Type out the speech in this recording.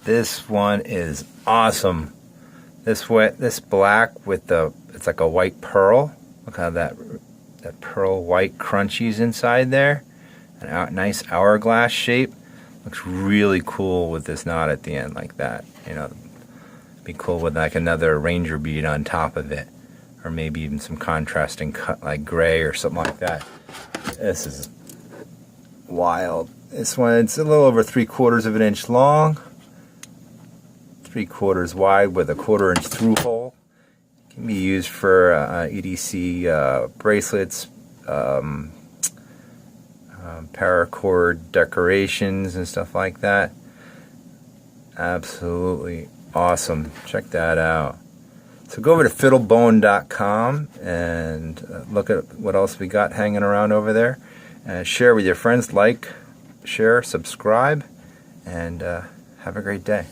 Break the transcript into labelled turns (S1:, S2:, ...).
S1: This one is awesome. This black with it's like a white pearl. Look how that pearl white crunchies inside there. A nice hourglass shape. Looks really cool with this knot at the end like that. You know, be cool with like another ranger bead on top of it, or maybe even some contrasting cut like gray or something like that. This is wild. This one, it's a little over 3/4 of an inch long, 3/4 wide with a 1/4 inch through hole. Can be used for EDC bracelets, paracord decorations and stuff like that. Absolutely awesome. Check that out. So go over to fiddlebone.com and look at what else we got hanging around over there. Share with your friends, like, share, subscribe, and have a great day.